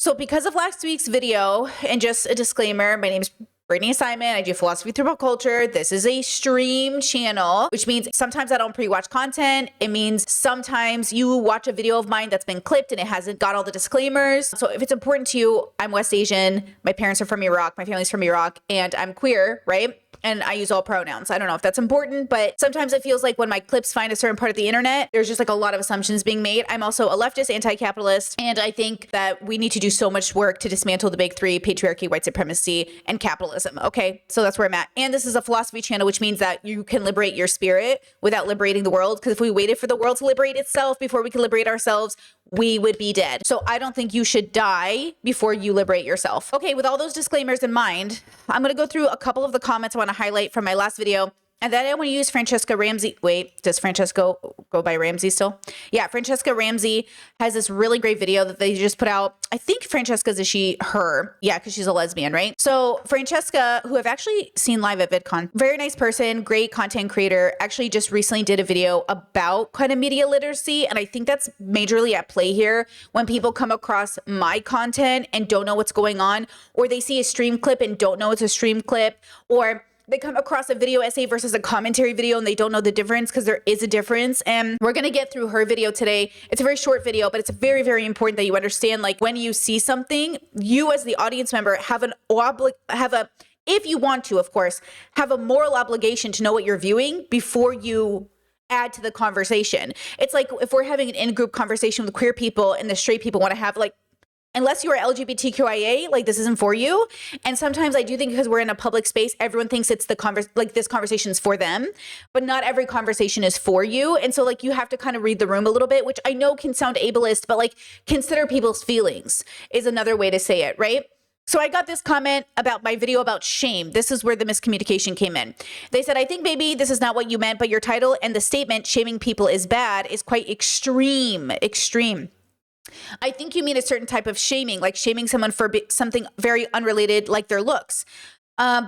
So because of last week's video, and just a disclaimer, my name is Brittany Simon. I do philosophy through pop culture. This is a stream channel, which means sometimes I don't pre-watch content. It means sometimes you watch a video of mine that's been clipped and it hasn't got all the disclaimers. So if it's important to you, I'm West Asian. My parents are from Iraq. My family's from Iraq, and I'm queer, right? And I use all pronouns. I don't know if that's important, but sometimes it feels like when my clips find a certain part of the internet, there's just like a lot of assumptions being made. I'm also a leftist, anti-capitalist, and I think that we need to do so much work to dismantle the big three: patriarchy, white supremacy, and capitalism. Okay, so that's where I'm at. And this is a philosophy channel, which means that you can liberate your spirit without liberating the world. Because if we waited for the world to liberate itself before we could liberate ourselves, we would be dead. So I don't think you should die before you liberate yourself. Okay, with all those disclaimers in mind, I'm gonna go through a couple of the comments I wanna highlight from my last video. And then I want to use Franchesca Ramsey. Wait, does Franchesca go by Ramsey still? Yeah, Franchesca Ramsey has this really great video that they just put out. I think Franchesca's her. Yeah, because she's a lesbian, right? So Franchesca, who I've actually seen live at VidCon, very nice person, great content creator, actually just recently did a video about kind of media literacy. And I think that's majorly at play here when people come across my content and don't know what's going on, or they see a stream clip and don't know it's a stream clip, or they come across a video essay versus a commentary video and they don't know the difference, because there is a difference. And we're going to get through her video today. It's a very short video, but it's very, very important that you understand, like, when you see something, you as the audience member if you want to, of course, have a moral obligation to know what you're viewing before you add to the conversation. It's like if we're having an in-group conversation with queer people and the straight people want to have, like, unless you are LGBTQIA, like, this isn't for you. And sometimes I do think because we're in a public space, everyone thinks it's this conversation is for them, but not every conversation is for you. And so, like, you have to kind of read the room a little bit, which I know can sound ableist, but, like, consider people's feelings is another way to say it, right? So I got this comment about my video about shame. This is where the miscommunication came in. They said, I think maybe this is not what you meant, but your title and the statement, shaming people is bad, is quite extreme. I think you mean a certain type of shaming, like shaming someone for something very unrelated, like their looks.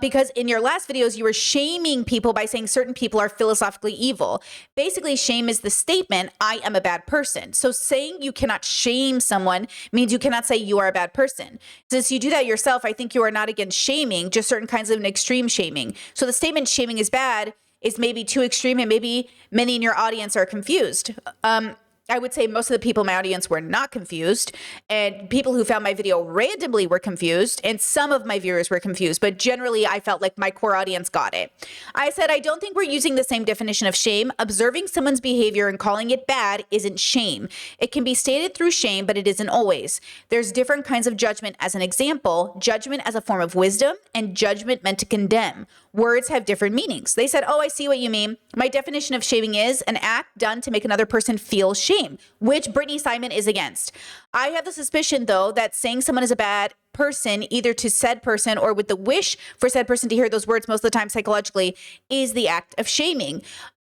Because in your last videos, you were shaming people by saying certain people are philosophically evil. Basically, shame is the statement, I am a bad person. So saying you cannot shame someone means you cannot say you are a bad person. Since you do that yourself, I think you are not against shaming, just certain kinds of an extreme shaming. So the statement shaming is bad is maybe too extreme, and maybe many in your audience are confused. I would say most of the people in my audience were not confused, and people who found my video randomly were confused, and some of my viewers were confused, but generally I felt like my core audience got it. I said, I don't think we're using the same definition of shame. Observing someone's behavior and calling it bad isn't shame. It can be stated through shame, but it isn't always. There's different kinds of judgment. As an example, judgment as a form of wisdom and judgment meant to condemn. Words have different meanings. They said, oh, I see what you mean. My definition of shaming is an act done to make another person feel shame, which Brittany Simon is against. I have the suspicion, though, that saying someone is a bad person, either to said person or with the wish for said person to hear those words most of the time psychologically, is the act of shaming.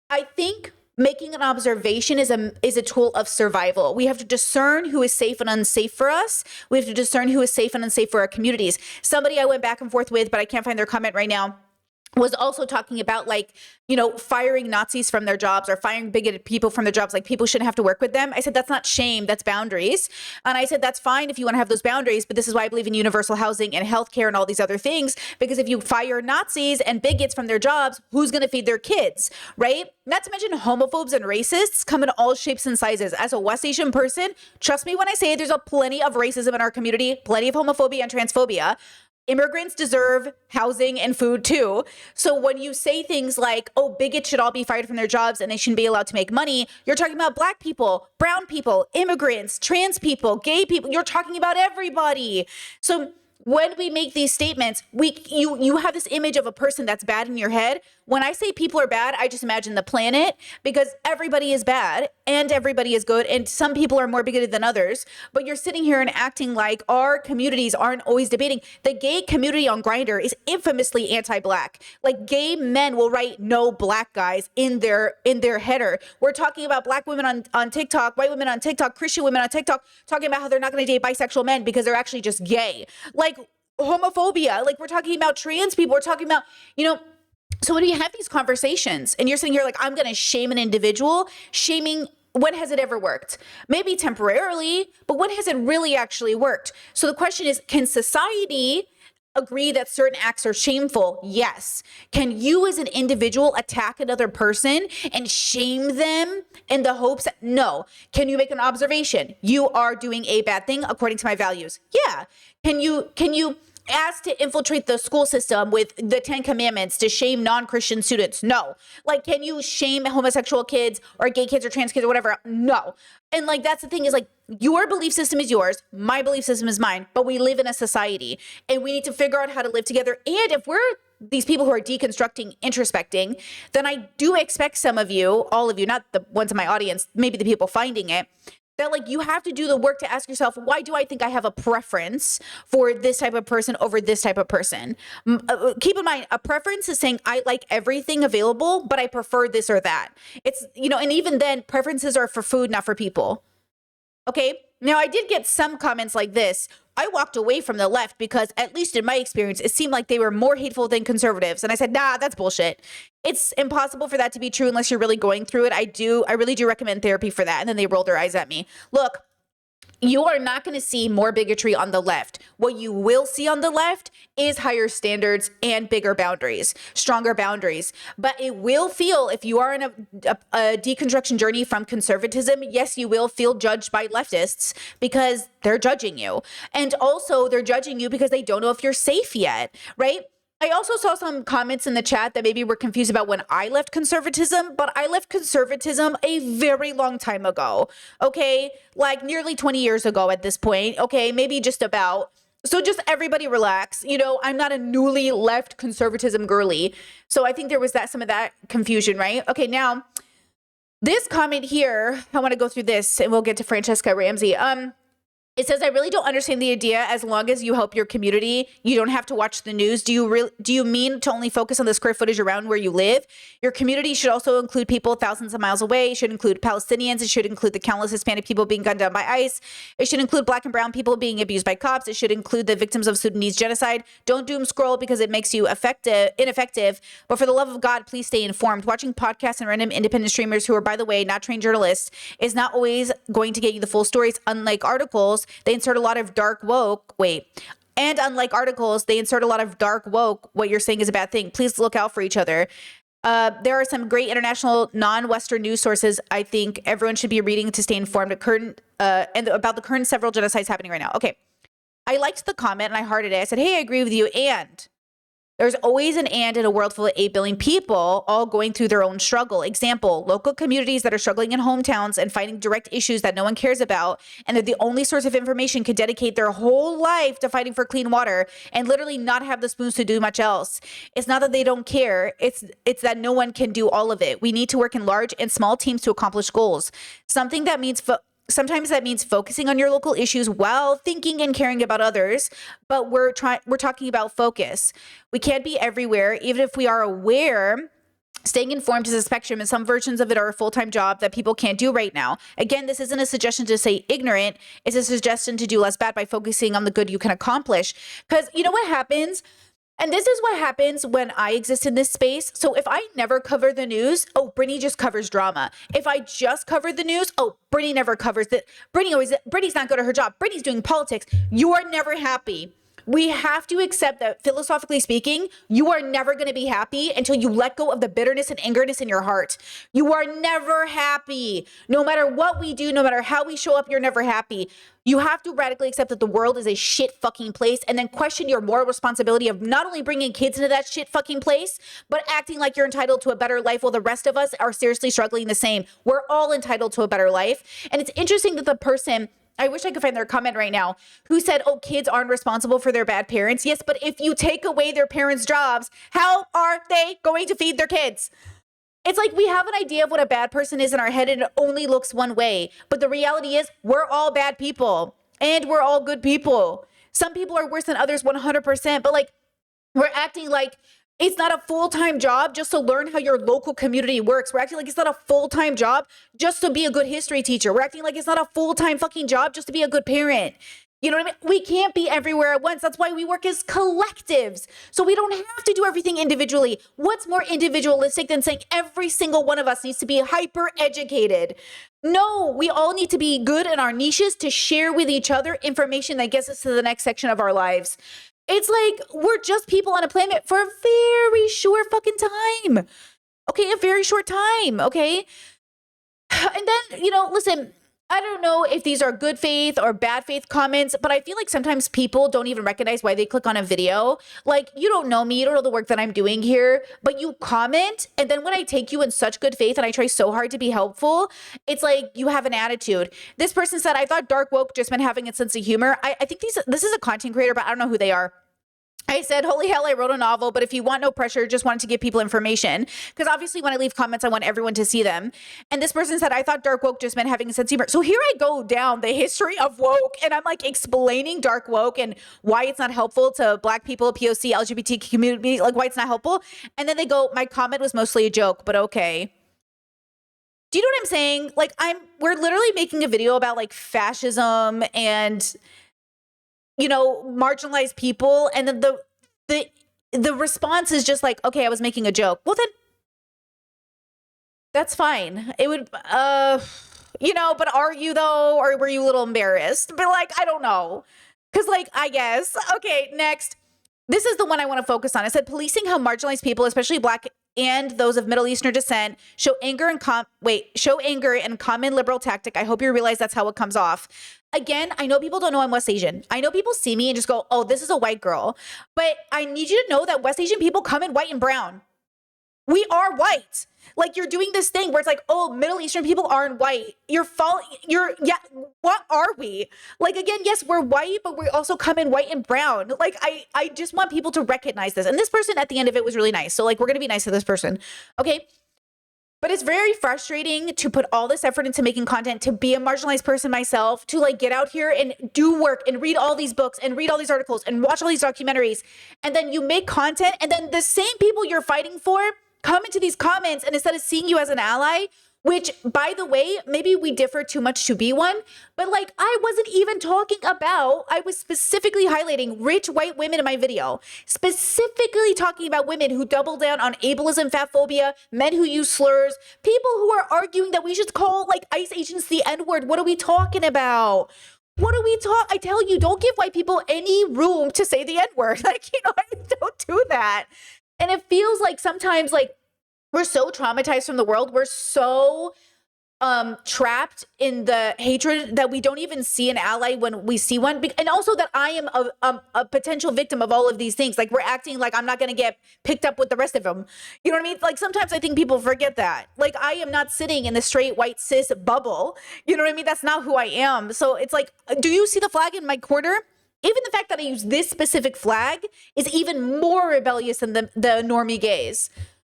I think making an observation is a tool of survival. We have to discern who is safe and unsafe for us. We have to discern who is safe and unsafe for our communities. Somebody I went back and forth with, but I can't find their comment right now, was also talking about, like, you know, firing Nazis from their jobs or firing bigoted people from their jobs. Like, people shouldn't have to work with them. I said, that's not shame, that's boundaries. And I said, that's fine if you want to have those boundaries, but this is why I believe in universal housing and healthcare and all these other things, because if you fire Nazis and bigots from their jobs, who's going to feed their kids, right? Not to mention homophobes and racists come in all shapes and sizes. As a West Asian person, trust me when I say there's a plenty of racism in our community, plenty of homophobia and transphobia. Immigrants deserve housing and food too. So when you say things like, oh, bigots should all be fired from their jobs and they shouldn't be allowed to make money, you're talking about Black people, brown people, immigrants, trans people, gay people. You're talking about everybody. So when we make these statements, you have this image of a person that's bad in your head. When I say people are bad, I just imagine the planet, because everybody is bad and everybody is good, and some people are more bigoted than others. But you're sitting here and acting like our communities aren't always debating. The gay community on Grindr is infamously anti-Black. Like, gay men will write no Black guys in their header. We're talking about Black women on TikTok, white women on TikTok, Christian women on TikTok, talking about how they're not going to date bisexual men because they're actually just gay. Like, homophobia, like, we're talking about trans people, we're talking about, you know. So when you have these conversations and you're sitting here like, I'm going to shame an individual, shaming when has it ever worked? Maybe temporarily, but when has it really actually worked? So the question is, can society agree that certain acts are shameful? Yes. Can you as an individual attack another person and shame them in the hopes? No. Can you make an observation? You are doing a bad thing according to my values. Yeah. Can you ask to infiltrate the school system with the 10 commandments to shame non-Christian students? No. Like, can you shame homosexual kids or gay kids or trans kids or whatever? No. And like, that's the thing, is like, your belief system is yours, my belief system is mine, but we live in a society and we need to figure out how to live together. And if we're these people who are deconstructing, introspecting, then I do expect some of you, all of you, not the ones in my audience, maybe the people finding it, that like you have to do the work to ask yourself, why do I think I have a preference for this type of person over this type of person? Keep in mind, a preference is saying I like everything available, but I prefer this or that. It's, you know, and even then preferences are for food, not for people. Okay. Now I did get some comments like this. I walked away from the left because, at least in my experience, it seemed like they were more hateful than conservatives. And I said, nah, that's bullshit. It's impossible for that to be true unless you're really going through it. I really do recommend therapy for that. And then they rolled their eyes at me. Look, you are not going to see more bigotry on the left. What you will see on the left is higher standards and bigger boundaries, stronger boundaries. But it will feel, if you are in a deconstruction journey from conservatism, yes, you will feel judged by leftists because they're judging you. And also they're judging you because they don't know if you're safe yet, right? I also saw some comments in the chat that maybe were confused about when I left conservatism, but I left conservatism a very long time ago, okay? Like nearly 20 years ago at this point, okay? Maybe just about. So just everybody relax. You know, I'm not a newly left conservatism girly. So I think there was some of that confusion, right? Okay, now this comment here, I want to go through this and we'll get to Franchesca Ramsey. It says, I really don't understand the idea. As long as you help your community, you don't have to watch the news. Do you mean to only focus on the square footage around where you live? Your community should also include people thousands of miles away. It should include Palestinians. It should include the countless Hispanic people being gunned down by ICE. It should include black and brown people being abused by cops. It should include the victims of Sudanese genocide. Don't doom scroll because it makes you ineffective. But for the love of God, please stay informed. Watching podcasts and random independent streamers who are, by the way, not trained journalists is not always going to get you the full stories. Unlike articles, they insert a lot of dark woke. And unlike articles, they insert a lot of dark woke. What you're saying is a bad thing. Please look out for each other. There are some great international non-Western news sources I think everyone should be reading to stay informed and about the current several genocides happening right now. Okay. I liked the comment and I hearted it. I said, hey, I agree with you. And there's always an and in a world full of 8 billion people all going through their own struggle. Example, local communities that are struggling in hometowns and fighting direct issues that no one cares about, and they're the only source of information, could dedicate their whole life to fighting for clean water and literally not have the spoons to do much else. It's not that they don't care. It's that no one can do all of it. We need to work in large and small teams to accomplish goals. Sometimes that means focusing on your local issues while thinking and caring about others, but we're talking about focus. We can't be everywhere, even if we are aware. Staying informed is a spectrum, and some versions of it are a full-time job that people can't do right now. Again, this isn't a suggestion to say ignorant. It's a suggestion to do less bad by focusing on the good you can accomplish. Because you know what happens? And this is what happens when I exist in this space. So if I never cover the news, oh, Brittany just covers drama. If I just cover the news, oh, Brittany never covers it. Brittany's not good at her job. Brittany's doing politics. You are never happy. We have to accept that, philosophically speaking, you are never going to be happy until you let go of the bitterness and angerness in your heart. You are never happy. No matter what we do, no matter how we show up, you're never happy. You have to radically accept that the world is a shit fucking place, and then question your moral responsibility of not only bringing kids into that shit fucking place, but acting like you're entitled to a better life while the rest of us are seriously struggling the same. We're all entitled to a better life. And it's interesting that the person, I wish I could find their comment right now, who said, oh, kids aren't responsible for their bad parents. Yes, but if you take away their parents' jobs, how are they going to feed their kids? It's like we have an idea of what a bad person is in our head and it only looks one way. But the reality is we're all bad people and we're all good people. Some people are worse than others 100%, but like we're acting like it's not a full-time job just to learn how your local community works. We're acting like it's not a full-time job just to be a good history teacher. We're acting like it's not a full-time fucking job just to be a good parent. You know what I mean? We can't be everywhere at once. That's why we work as collectives. So we don't have to do everything individually. What's more individualistic than saying every single one of us needs to be hyper educated? No, we all need to be good in our niches to share with each other information that gets us to the next section of our lives. It's like we're just people on a planet for a very short fucking time. Okay, a very short time. Okay. And then, listen, I don't know if these are good faith or bad faith comments, but I feel like sometimes people don't even recognize why they click on a video. Like, you don't know me, you don't know the work that I'm doing here, but you comment. And then when I take you in such good faith and I try so hard to be helpful, it's like you have an attitude. This person said, I thought dark woke just meant having a sense of humor. I think this is a content creator, but I don't know who they are. I said, holy hell, I wrote a novel, but if you want no pressure, just wanted to give people information. Because obviously when I leave comments, I want everyone to see them. And this person said, I thought dark woke just meant having a sense of humor. So here I go down the history of woke, and I'm like explaining dark woke and why it's not helpful to Black people, POC, LGBT community, like why it's not helpful. And then they go, my comment was mostly a joke, but okay. Do you know what I'm saying? Like we're literally making a video about like fascism and marginalized people. And then the response is just like, okay, I was making a joke. Well, then that's fine. It would, but are you though? Or were you a little embarrassed? But like, I don't know. Cause like, I guess. Okay, next. This is the one I want to focus on. I said, policing how marginalized people, especially Black and those of Middle Eastern descent, show anger and common liberal tactic. I hope you realize that's how it comes off. Again, I know people don't know I'm West Asian. I know people see me and just go, oh, this is a white girl. But I need you to know that West Asian people come in white and brown. We are white. Like you're doing this thing where it's like, oh, Middle Eastern people aren't white. What are we? Like, again, yes, we're white, but we also come in white and brown. Like, I just want people to recognize this. And this person at the end of it was really nice. So like, we're going to be nice to this person. Okay. But it's very frustrating to put all this effort into making content, to be a marginalized person myself, to like get out here and do work and read all these books and read all these articles and watch all these documentaries. And then you make content and then the same people you're fighting for come into these comments, and instead of seeing you as an ally, which by the way, maybe we differ too much to be one, but like I wasn't even talking about, I was specifically highlighting rich white women in my video, specifically talking about women who double down on ableism, fat phobia, men who use slurs, people who are arguing that we should call like ICE agents the N-word. What are we talking about? I tell you, don't give white people any room to say the N-word. Like, don't do that. And it feels like sometimes like we're so traumatized from the world. We're so trapped in the hatred that we don't even see an ally when we see one. And also that I am a potential victim of all of these things. Like we're acting like I'm not going to get picked up with the rest of them. You know what I mean? Like sometimes I think people forget that. Like I am not sitting in the straight white cis bubble. You know what I mean? That's not who I am. So it's like, do you see the flag in my corner? Even the fact that I use this specific flag is even more rebellious than the normie gays,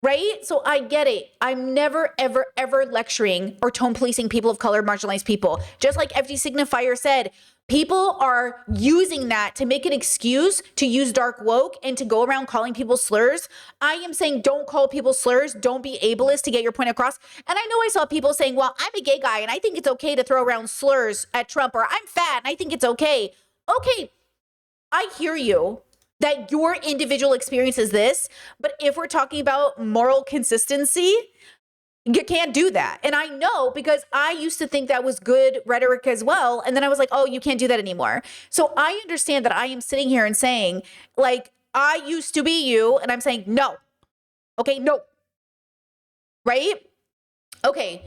right? So I get it. I'm never, ever, ever lecturing or tone policing people of color, marginalized people. Just like FD Signifier said, people are using that to make an excuse to use dark woke and to go around calling people slurs. I am saying don't call people slurs. Don't be ableist to get your point across. And I know I saw people saying, well, I'm a gay guy and I think it's okay to throw around slurs at Trump, or I'm fat and I think it's okay. Okay, I hear you that your individual experience is this, but if we're talking about moral consistency, you can't do that. And I know because I used to think that was good rhetoric as well. And then I was like, oh, you can't do that anymore. So I understand that I am sitting here and saying, like, I used to be you, and I'm saying, no. Okay, no. Right? Okay.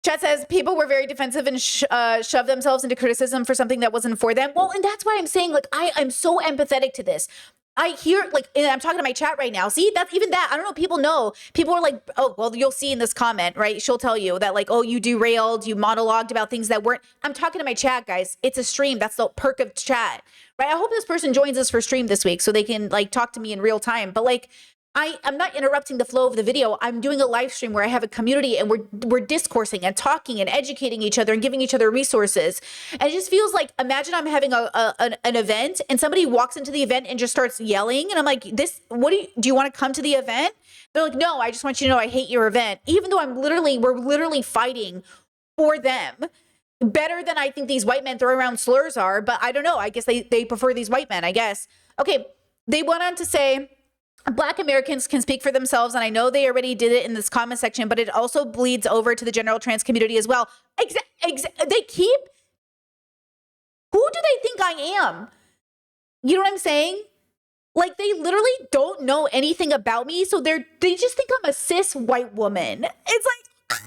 Chat says people were very defensive and shoved themselves into criticism for something that wasn't for them. Well, and that's why I'm saying, like, I'm so empathetic to this. I hear, like, and I'm talking to my chat right now. See, that's even that. I don't know. People know. People are like, oh, well, you'll see in this comment, right? She'll tell you that, like, oh, you derailed, you monologued about things that weren't. I'm talking to my chat, guys. It's a stream. That's the perk of chat, right? I hope this person joins us for stream this week so they can, like, talk to me in real time. But, like, I'm not interrupting the flow of the video. I'm doing a live stream where I have a community and we're discoursing and talking and educating each other and giving each other resources. And it just feels like, imagine I'm having an event and somebody walks into the event and just starts yelling. And I'm like, do you want to come to the event? They're like, no, I just want you to know I hate your event. Even though we're literally fighting for them. better than I think these white men throw around slurs are, but I don't know. I guess they prefer these white men, I guess. Okay, they went on to say, Black Americans can speak for themselves, and I know they already did it in this comment section, but it also bleeds over to the general trans community as well. They keep... Who do they think I am? You know what I'm saying? Like, they literally don't know anything about me, so they just think I'm a cis white woman. It's like,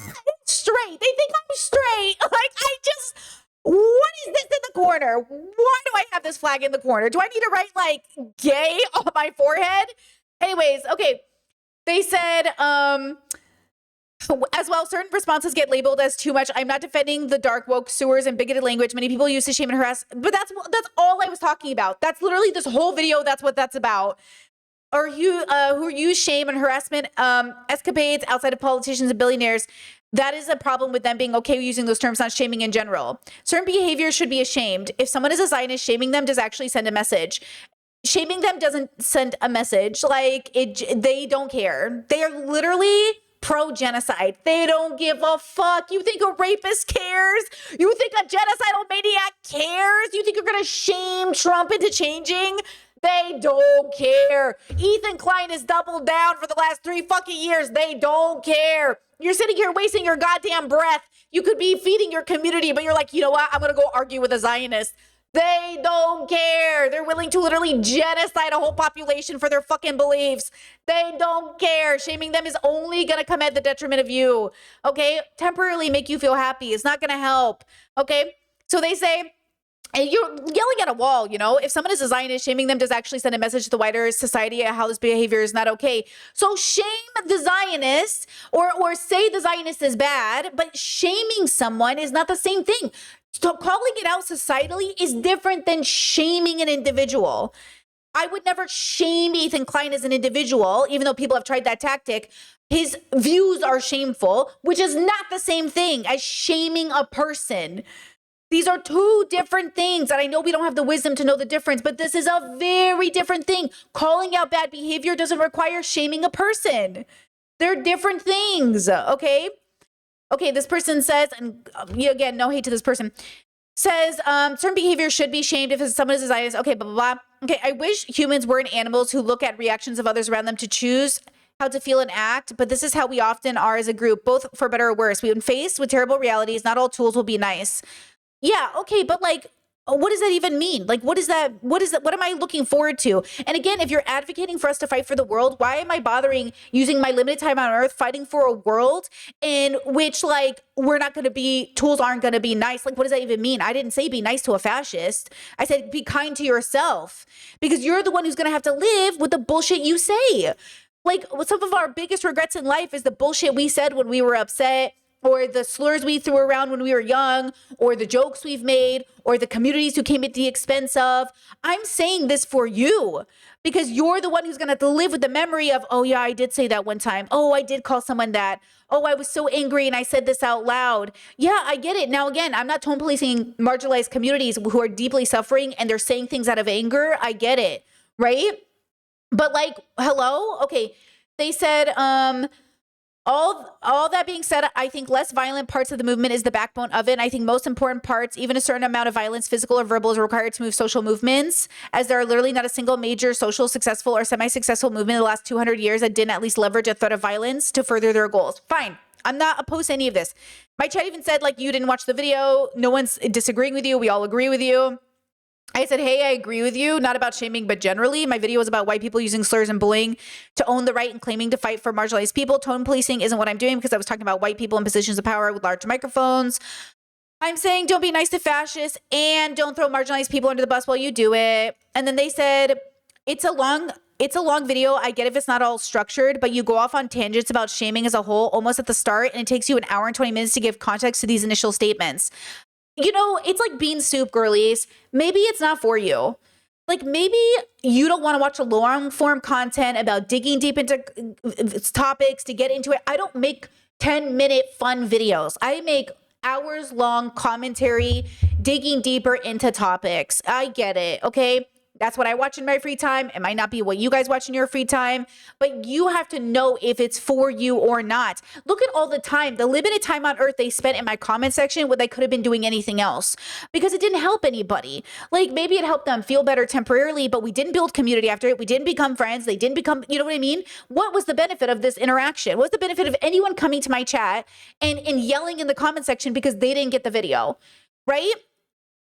straight. They think I'm straight. Like, what is this in the corner? Why do I have this flag in the corner? Do I need to write, like, gay on my forehead? Anyways, okay. They said, as well, certain responses get labeled as too much. I'm not defending the dark woke sewers and bigoted language many people use to shame and harass, but that's all I was talking about. That's literally this whole video. That's what that's about. Or who use shame and harassment escapades outside of politicians and billionaires. That is a problem with them being okay using those terms, not shaming in general. Certain behaviors should be ashamed. If someone is a Zionist, shaming them does actually send a message. Shaming them doesn't send a message. Like, they don't care. They are literally pro-genocide. They don't give a fuck. You think a rapist cares? You think a genocidal maniac cares? You think you're gonna shame Trump into changing? They don't care. Ethan Klein has doubled down for the last 3 fucking years. They don't care. You're sitting here wasting your goddamn breath. You could be feeding your community, but you're like, you know what? I'm gonna go argue with a Zionist. They don't care. They're willing to literally genocide a whole population for their fucking beliefs. They don't care. Shaming them is only going to come at the detriment of you. Okay? Temporarily make you feel happy. It's not going to help. Okay? So they say, and you're yelling at a wall, you know? If someone is a Zionist, shaming them does actually send a message to the wider society how this behavior is not okay. So shame the Zionists or say the Zionist is bad, but shaming someone is not the same thing. So calling it out societally is different than shaming an individual. I would never shame Ethan Klein as an individual, even though people have tried that tactic. His views are shameful, which is not the same thing as shaming a person. These are two different things. And I know we don't have the wisdom to know the difference, but this is a very different thing. Calling out bad behavior doesn't require shaming a person. They're different things, okay? Okay, this person says, and again, no hate to this person, says certain behavior should be shamed if someone is a Zionist. Okay, blah, blah, blah. Okay, I wish humans weren't animals who look at reactions of others around them to choose how to feel and act, but this is how we often are as a group, both for better or worse. When faced with terrible realities, not all tools will be nice. Yeah, okay, but like, what does that even mean? Like, what is that? What am I looking forward to? And again, if you're advocating for us to fight for the world, why am I bothering using my limited time on earth fighting for a world in which, like, tools aren't going to be nice? Like, what does that even mean? I didn't say be nice to a fascist. I said be kind to yourself, because you're the one who's going to have to live with the bullshit you say. Like, some of our biggest regrets in life is the bullshit we said when we were upset, or the slurs we threw around when we were young, or the jokes we've made, or the communities who came at the expense of. I'm saying this for you because you're the one who's going to have to live with the memory of, oh yeah, I did say that one time. Oh, I did call someone that. Oh, I was so angry and I said this out loud. Yeah, I get it. Now, again, I'm not tone policing marginalized communities who are deeply suffering and they're saying things out of anger. I get it, right? But like, hello? Okay, they said, all that being said, I think less violent parts of the movement is the backbone of it. I think most important parts, even a certain amount of violence, physical or verbal, is required to move social movements, as there are literally not a single major social, successful, or semi-successful movement in the last 200 years that didn't at least leverage a threat of violence to further their goals. Fine. I'm not opposed to any of this. My chat even said, like, you didn't watch the video. No one's disagreeing with you. We all agree with you. I said, hey, I agree with you, not about shaming, but generally. My video was about white people using slurs and bullying to own the right and claiming to fight for marginalized people. Tone policing isn't what I'm doing because I was talking about white people in positions of power with large microphones. I'm saying don't be nice to fascists and don't throw marginalized people under the bus while you do it. And then they said, it's a long video. I get if it's not all structured, but you go off on tangents about shaming as a whole almost at the start, and it takes you an hour and 20 minutes to give context to these initial statements. You know, it's like bean soup, girlies. Maybe it's not for you. Like, maybe you don't want to watch a long form content about digging deep into topics to get into it. I don't make 10-minute fun videos. I make hours long commentary, digging deeper into topics. I get it. Okay. That's what I watch in my free time. It might not be what you guys watch in your free time, but you have to know if it's for you or not. Look at all the time, the limited time on earth they spent in my comment section when they could have been doing anything else because it didn't help anybody. Like maybe it helped them feel better temporarily, but we didn't build community after it. We didn't become friends. They didn't become, you know what I mean? What was the benefit of this interaction? What's the benefit of anyone coming to my chat and yelling in the comment section because they didn't get the video, right?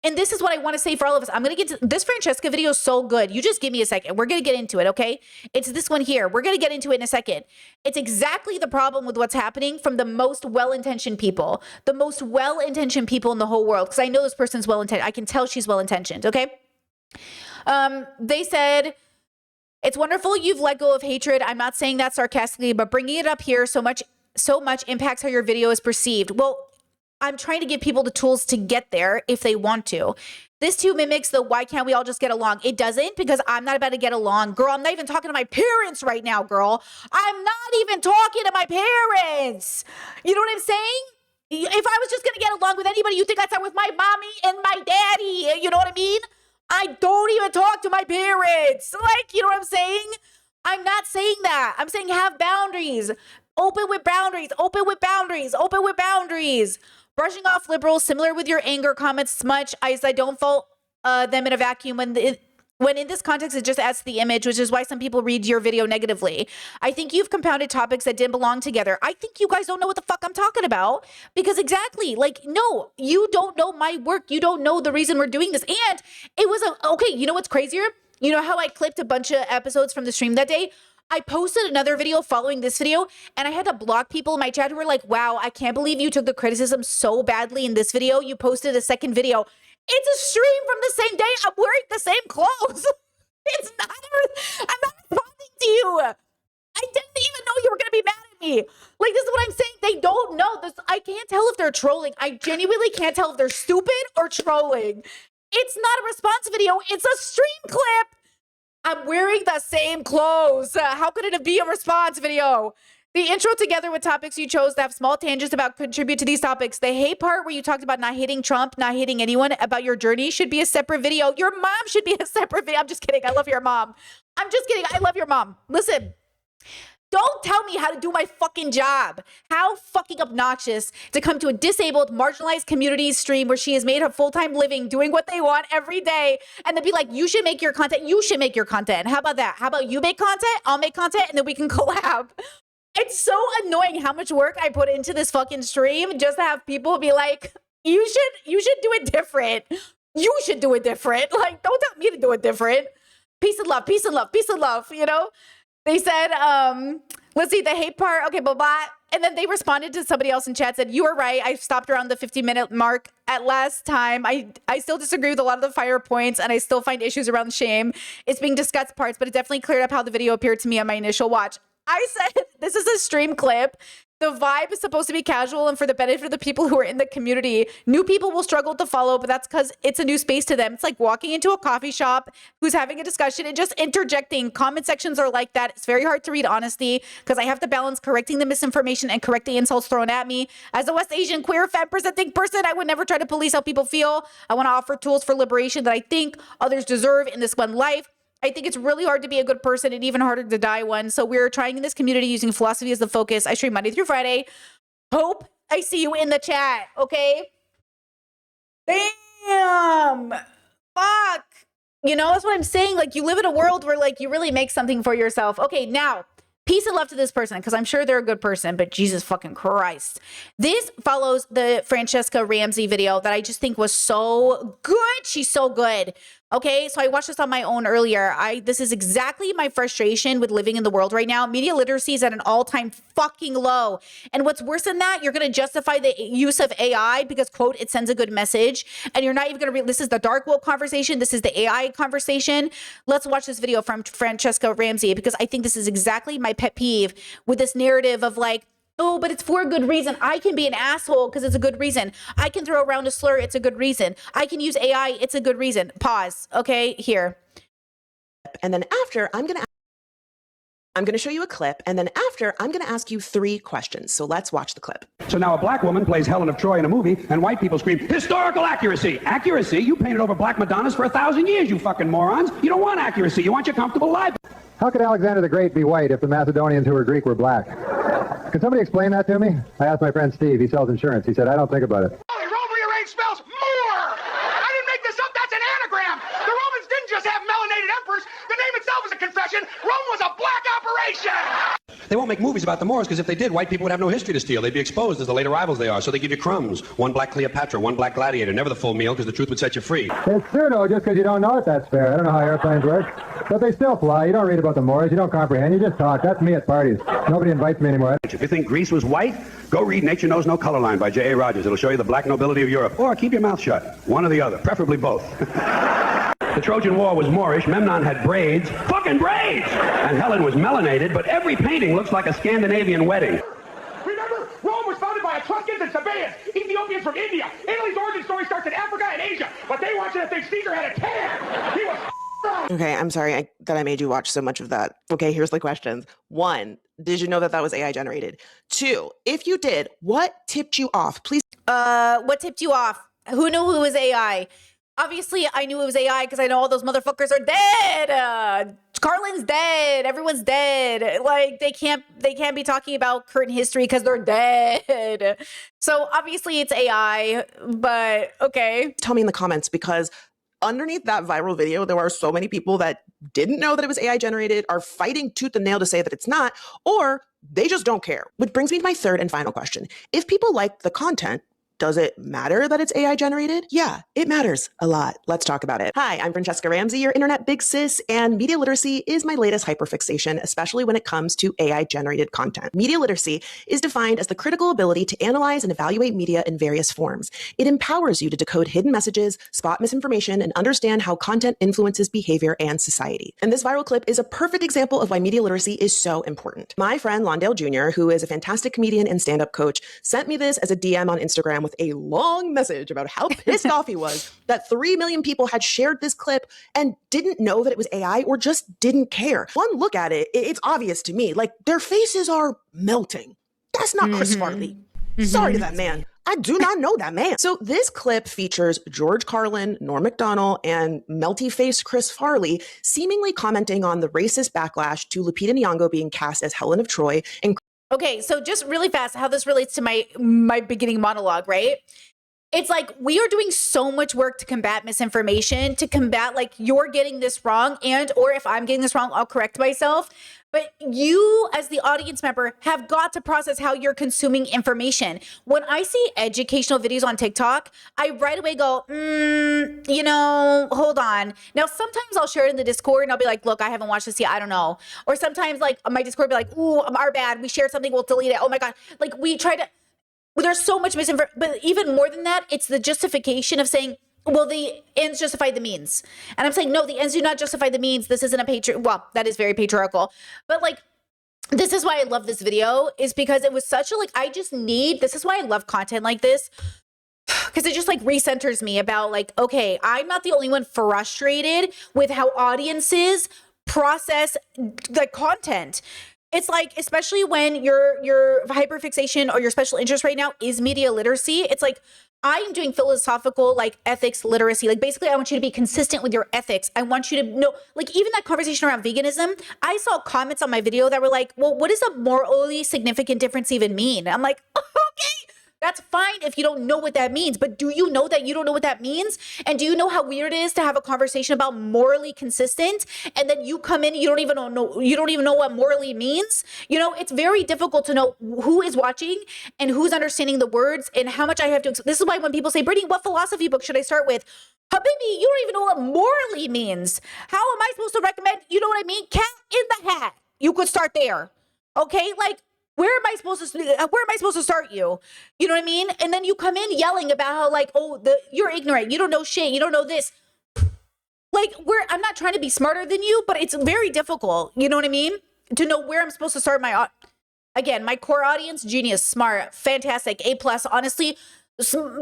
And this is what I want to say for all of us. I'm going to get to this Franchesca video is so good. You just give me a second. We're going to get into it, okay? It's this one here. We're going to get into it in a second. It's exactly the problem with what's happening from the most well-intentioned people. The most well-intentioned people in the whole world. Because I know this person's well-intentioned. I can tell she's well-intentioned, okay? They said, it's wonderful you've let go of hatred. I'm not saying that sarcastically, but bringing it up here so much impacts how your video is perceived. Well, I'm trying to give people the tools to get there if they want to. This too mimics the why can't we all just get along? It doesn't, because I'm not about to get along. Girl, I'm not even talking to my parents right now, girl. I'm not even talking to my parents. You know what I'm saying? If I was just going to get along with anybody, you think I'd start with my mommy and my daddy. You know what I mean? I don't even talk to my parents. Like, you know what I'm saying? I'm not saying that. I'm saying have boundaries. Open with boundaries. Open with boundaries. Open with boundaries. Brushing off liberals, similar with your anger comments, smudge, I don't fault them in a vacuum when in this context, it just adds to the image, which is why some people read your video negatively. I think you've compounded topics that didn't belong together. I think you guys don't know what the fuck I'm talking about because exactly, like, no, you don't know my work. You don't know the reason we're doing this. And it was okay, you know what's crazier? You know how I clipped a bunch of episodes from the stream that day? I posted another video following this video and I had to block people in my chat who were like, wow, I can't believe you took the criticism so badly in this video. You posted a second video. It's a stream from the same day. I'm wearing the same clothes. I'm not responding to you. I didn't even know you were going to be mad at me. Like, this is what I'm saying. They don't know this. I can't tell if they're trolling. I genuinely can't tell if they're stupid or trolling. It's not a response video. It's a stream clip. I'm wearing the same clothes. How could it be a response video? The intro together with topics you chose to have small tangents about contribute to these topics. The hate part where you talked about not hating Trump, not hating anyone, about your journey should be a separate video. Your mom should be a separate video. I'm just kidding. I love your mom. I'm just kidding. I love your mom. Listen. Don't tell me how to do my fucking job. How fucking obnoxious to come to a disabled, marginalized community stream where she has made her full-time living doing what they want every day and then be like, you should make your content. You should make your content. How about that? How about you make content? I'll make content and then we can collab. It's so annoying how much work I put into this fucking stream just to have people be like, you should do it different. You should do it different. Like, don't tell me to do it different. Peace and love, peace and love, peace and love, you know? They said, let's see, the hate part. Okay, blah, blah. And then they responded to somebody else in chat, said, you were right. I stopped around the 50-minute mark at last time. I still disagree with a lot of the fire points, and I still find issues around shame. It's being discussed parts, but it definitely cleared up how the video appeared to me on my initial watch. I said, this is a stream clip. The vibe is supposed to be casual and for the benefit of the people who are in the community. New people will struggle to follow, but that's because it's a new space to them. It's like walking into a coffee shop who's having a discussion and just interjecting. Comment sections are like that. It's very hard to read honesty because I have to balance correcting the misinformation and correct the insults thrown at me. As a West Asian queer femme presenting person, I would never try to police how people feel. I want to offer tools for liberation that I think others deserve in this one life. I think it's really hard to be a good person and even harder to die one. So we're trying in this community using philosophy as the focus. I stream Monday through Friday. Hope I see you in the chat, okay? Damn. Fuck. You know, that's what I'm saying. Like, you live in a world where, like, you really make something for yourself. Okay, now, peace and love to this person, because I'm sure they're a good person, but Jesus fucking Christ. This follows the Franchesca Ramsey video that I just think was so good. She's so good. Okay, so I watched this on my own earlier. This is exactly my frustration with living in the world right now. Media literacy is at an all-time fucking low. And what's worse than that, you're going to justify the use of AI because, quote, it sends a good message. And you're not even going to this is the dark woke conversation. This is the AI conversation. Let's watch this video from Franchesca Ramsey because I think this is exactly my pet peeve with this narrative of like, oh, but it's for a good reason. I can be an asshole because it's a good reason. I can throw around a slur. It's a good reason. I can use AI. It's a good reason. Pause. Okay, here. And then after, I'm going to I'm going to show you a clip, and then after, I'm going to ask you 3 questions. So let's watch the clip. So now a black woman plays Helen of Troy in a movie, and white people scream, historical accuracy! Accuracy? You painted over black Madonnas for 1,000 years, you fucking morons! You don't want accuracy, you want your comfortable life! How could Alexander the Great be white if the Macedonians who were Greek were black? Could somebody explain that to me? I asked my friend Steve, he sells insurance. He said, I don't think about it. Rome rearranged spells more! I didn't make this up, that's an anagram! The Romans didn't just have melanated emperors, the name itself is a confession, Rome was a black operation! They won't make movies about the Moors, because if they did, white people would have no history to steal. They'd be exposed as the later rivals they are, so they give you crumbs. One black Cleopatra, one black gladiator, never the full meal, because the truth would set you free. It's pseudo just because you don't know it, that's fair. I don't know how airplanes work. But they still fly. You don't read about the Moors. You don't comprehend. You just talk. That's me at parties. Nobody invites me anymore. If you think Greece was white, go read Nature Knows No Color Line by J.A. Rogers. It'll show you the black nobility of Europe. Or keep your mouth shut. One or the other. Preferably both. The Trojan War was Moorish. Memnon had braids. Fucking braids! And Helen was melanated, but every painting looks like a Scandinavian wedding. Remember, Rome was founded by Etruscans and Sabaeans, Ethiopians from India. Italy's origin story starts in Africa and Asia, but they want you to think Caesar had a tan. He was Okay, I'm sorry that I made you watch so much of that. Okay, here's the questions. 1, did you know that was AI generated? 2, if you did, what tipped you off? Please. What tipped you off? Who knew it was AI? Obviously, I knew it was AI because I know all those motherfuckers are dead. Carlin's dead. Everyone's dead. Like they can't be talking about current history because they're dead. So obviously it's AI, but okay. Tell me in the comments, because underneath that viral video, there are so many people that didn't know that it was AI generated, are fighting tooth and nail to say that it's not, or they just don't care. Which brings me to my 3rd and final question. If people like the content, does it matter that it's AI generated? Yeah, it matters a lot. Let's talk about it. Hi, I'm Franchesca Ramsey, your internet big sis, and media literacy is my latest hyperfixation, especially when it comes to AI generated content. Media literacy is defined as the critical ability to analyze and evaluate media in various forms. It empowers you to decode hidden messages, spot misinformation, and understand how content influences behavior and society. And this viral clip is a perfect example of why media literacy is so important. My friend Londale Jr., who is a fantastic comedian and stand-up coach, sent me this as a DM on Instagram with a long message about how pissed off he was that 3 million people had shared this clip and didn't know that it was AI or just didn't care. One look at it, it's obvious to me, like their faces are melting. That's not Chris Farley. Sorry to that man. I do not know that man. So this clip features George Carlin, Norm Macdonald, and melty-faced Chris Farley seemingly commenting on the racist backlash to Lupita Nyong'o being cast as Helen of Troy and Okay, so just really fast, how this relates to my beginning monologue, right? It's like we are doing so much work to combat misinformation, to combat like you're getting this wrong, and or if I'm getting this wrong, I'll correct myself. But you as the audience member have got to process how you're consuming information. When I see educational videos on TikTok, I right away go, hold on. Now, sometimes I'll share it in the Discord and I'll be like, look, I haven't watched this yet. I don't know. Or sometimes like my Discord will be like, ooh, our bad. We shared something. We'll delete it. Oh my God. Like we try to, there's so much misinformation. But even more than that, it's the justification of saying, well, the ends justify the means. And I'm saying, no, the ends do not justify the means. This isn't well, that is very patriarchal. But like, this is why I love this video, is because it was such a, this is why I love content like this. Because it just like recenters me about like, okay, I'm not the only one frustrated with how audiences process the content. It's like, especially when your hyperfixation or your special interest right now is media literacy. It's like, I'm doing philosophical, like ethics literacy. Like basically I want you to be consistent with your ethics. I want you to know, like even that conversation around veganism, I saw comments on my video that were like, well, what does a morally significant difference even mean? I'm like, okay, that's fine if you don't know what that means, but do you know that you don't know what that means? And do you know how weird it is to have a conversation about morally consistent and then you come in, you don't even know what morally means? You know, it's very difficult to know who is watching and who's understanding the words and how much I have to. This is why when people say, Brittany, what philosophy book should I start with? Habibi, you don't even know what morally means. How am I supposed to recommend, you know what I mean? Cat in the Hat. You could start there. Okay, like, where am I supposed to start you? You know what I mean? And then you come in yelling about how like, oh, you're ignorant. You don't know shit. You don't know this. Like I'm not trying to be smarter than you, but it's very difficult. You know what I mean? To know where I'm supposed to start again, my core audience, genius, smart, fantastic, A+, honestly,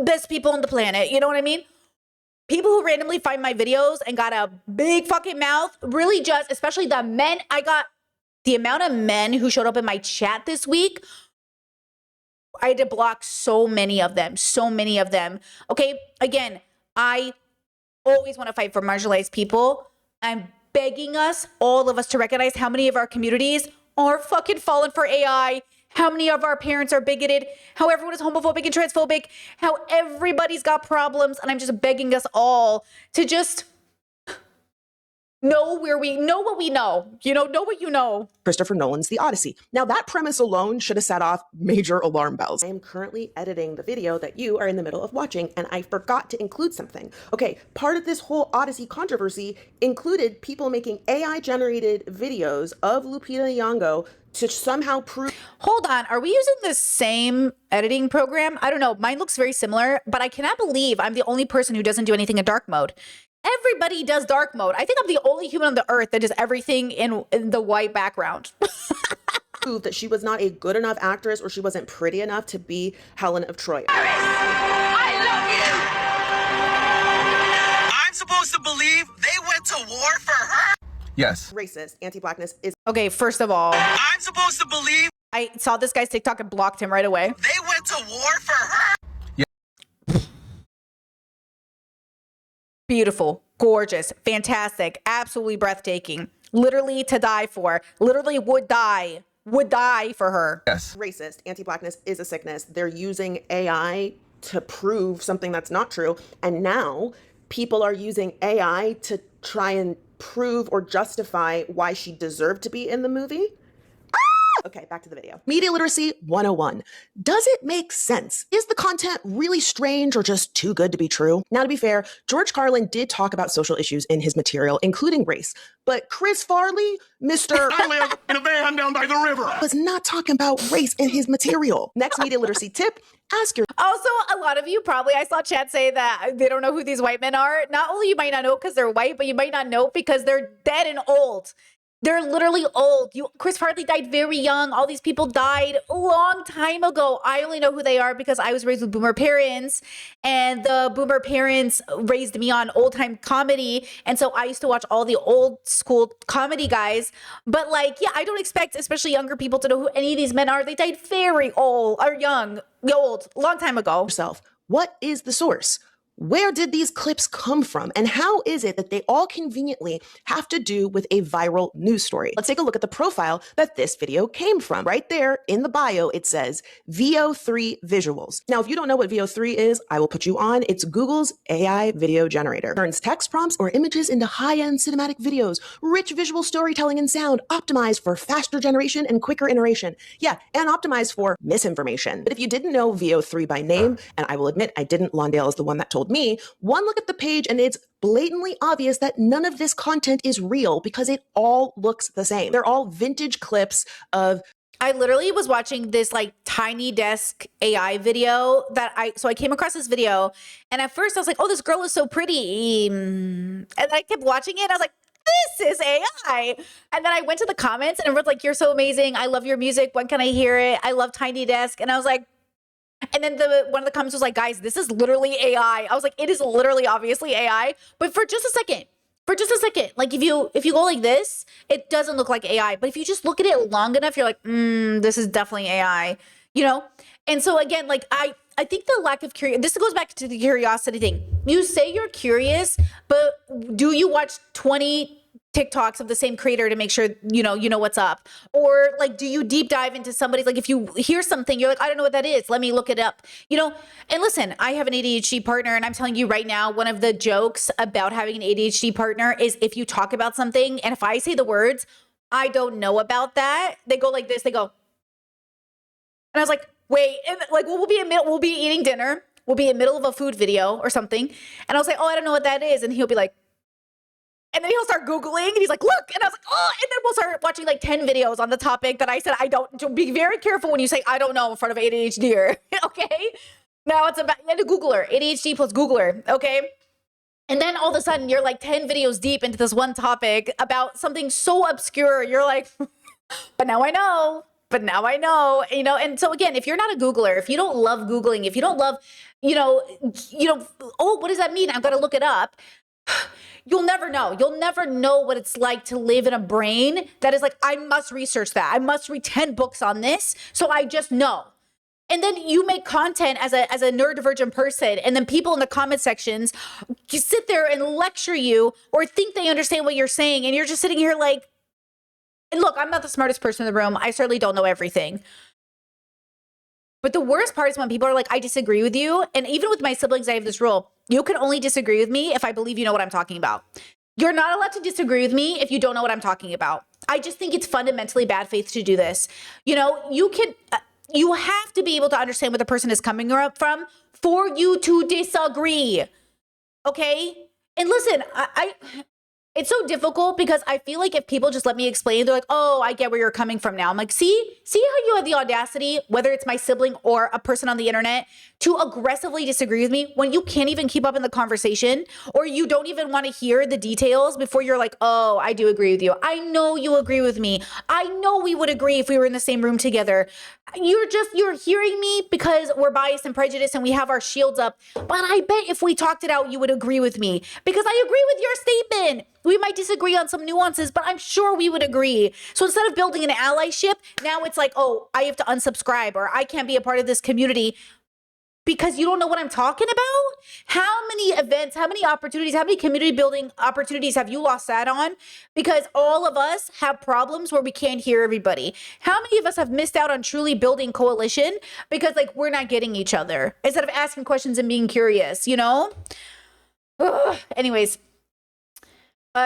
best people on the planet. You know what I mean? People who randomly find my videos and got a big fucking mouth, really just, especially the men, I got The amount of men who showed up in my chat this week, I had to block so many of them. Okay, again, I always want to fight for marginalized people. I'm begging us, all of us, to recognize how many of our communities are fucking fallen for AI, how many of our parents are bigoted, how everyone is homophobic and transphobic, how everybody's got problems. And I'm just begging us all to just know what we know, know what you know. Christopher Nolan's The Odyssey. Now, that premise alone should have set off major alarm bells. I am currently editing the video that you are in the middle of watching, and I forgot to include something. Okay, part of this whole Odyssey controversy included people making AI-generated videos of Lupita Nyong'o to somehow prove... Hold on, are we using the same editing program? I don't know, mine looks very similar, but I cannot believe I'm the only person who doesn't do anything in dark mode. Everybody does dark mode. I think I'm the only human on the earth that does everything in the white background. Prove that she was not a good enough actress or she wasn't pretty enough to be Helen of Troy. I love you! I'm supposed to believe they went to war for her? Yes. Racist, anti-blackness is... Okay, first of all, I'm supposed to believe I saw this guy's TikTok and blocked him right away. they went to war for her? Beautiful, gorgeous, fantastic, absolutely breathtaking. Literally to die for. Literally would die for her. Yes. Racist, anti-blackness is a sickness. They're using AI to prove something that's not true. And now people are using AI to try and prove or justify why she deserved to be in the movie. Okay, back to the video. Media Literacy 101. Does it make sense? Is the content really strange or just too good to be true? Now, to be fair, George Carlin did talk about social issues in his material, including race. But Chris Farley, Mr. I live in a van down by the river. was not talking about race in his material. Next media literacy tip, ask your Also, a lot of you probably, I saw chat say that they don't know who these white men are. Not only you might not know because they're white, but you might not know because they're dead and old. They're literally old. Chris Farley died very young. All these people died a long time ago. I only know who they are because I was raised with boomer parents, and the boomer parents raised me on old time comedy. And so I used to watch all the old school comedy guys. But like, yeah, I don't expect, especially younger people, to know who any of these men are. They died very old, or young, old, long time ago. yourself. What is the source? Where did these clips come from? And how is it that they all conveniently have to do with a viral news story? Let's take a look at the profile that this video came from. Right there in the bio, it says VO3 Visuals. Now, if you don't know what VO3 is, I will put you on. It's Google's AI video generator. Turns text prompts or images into high-end cinematic videos, rich visual storytelling and sound, optimized for faster generation and quicker iteration. Yeah, and optimized for misinformation. But if you didn't know VO3 by name, and I will admit I didn't, Londale is the one that told me, one look at the page and it's blatantly obvious that none of this content is real because it all looks the same. They're all vintage clips of... I literally was watching this like Tiny Desk AI video so I came across this video, and at first I was like, oh, this girl is so pretty. And I kept watching it and I was like, this is AI. And then I went to the comments and everyone's like, you're so amazing. I love your music. When can I hear it? I love Tiny Desk. And I was like, and then one of the comments was like, guys, this is literally AI. I was like, it is literally obviously AI. But for just a second, like if you go like this, it doesn't look like AI. But if you just look at it long enough, you're like, this is definitely AI, And so again, like I think the lack of curiosity, this goes back to the curiosity thing. You say you're curious, but do you watch 20 TikToks of the same creator to make sure you know what's up? Or like, do you deep dive into somebody's, like if you hear something, you're like, I don't know what that is, let me look it up, And listen, I have an ADHD partner, and I'm telling you right now, one of the jokes about having an ADHD partner is if you talk about something and if I say the words, I don't know about that, they go like this, they go, and I was like, wait, and like we'll be eating dinner, we'll be in the middle of a food video or something, and I was like, oh, I don't know what that is, and he'll be like, and then he'll start Googling and he's like, look, and I was like, oh, and then we'll start watching like 10 videos on the topic that I said I don't. So be very careful when you say I don't know in front of ADHD, okay? Now it's about, you had to Googler, ADHD plus Googler, okay? And then all of a sudden you're like 10 videos deep into this one topic about something so obscure. You're like, but now I know. And so again, if you're not a Googler, if you don't love Googling, if you don't love, oh, what does that mean? I've got to look it up. You'll never know. You'll never know what it's like to live in a brain that is like, I must research that. I must read 10 books on this. So I just know. And then you make content as a neurodivergent person, and then people in the comment sections you sit there and lecture you or think they understand what you're saying, and you're just sitting here like, and look, I'm not the smartest person in the room. I certainly don't know everything. But the worst part is when people are like, I disagree with you. And even with my siblings, I have this rule. You can only disagree with me if I believe you know what I'm talking about. You're not allowed to disagree with me if you don't know what I'm talking about. I just think it's fundamentally bad faith to do this. You know, you have to be able to understand where the person is coming from for you to disagree. Okay? And listen, it's so difficult because I feel like if people just let me explain, they're like, oh, I get where you're coming from now. I'm like, see how you have the audacity, whether it's my sibling or a person on the internet, to aggressively disagree with me when you can't even keep up in the conversation, or you don't even want to hear the details before you're like, oh, I do agree with you. I know you agree with me. I know we would agree if we were in the same room together. You're hearing me because we're biased and prejudiced and we have our shields up. But I bet if we talked it out, you would agree with me because I agree with your statement. We might disagree on some nuances, but I'm sure we would agree. So instead of building an allyship, now it's like, oh, I have to unsubscribe or I can't be a part of this community because you don't know what I'm talking about. How many events, how many opportunities, how many community building opportunities have you lost that on? Because all of us have problems where we can't hear everybody. How many of us have missed out on truly building coalition because like we're not getting each other instead of asking questions and being curious, you know? Ugh. Anyways.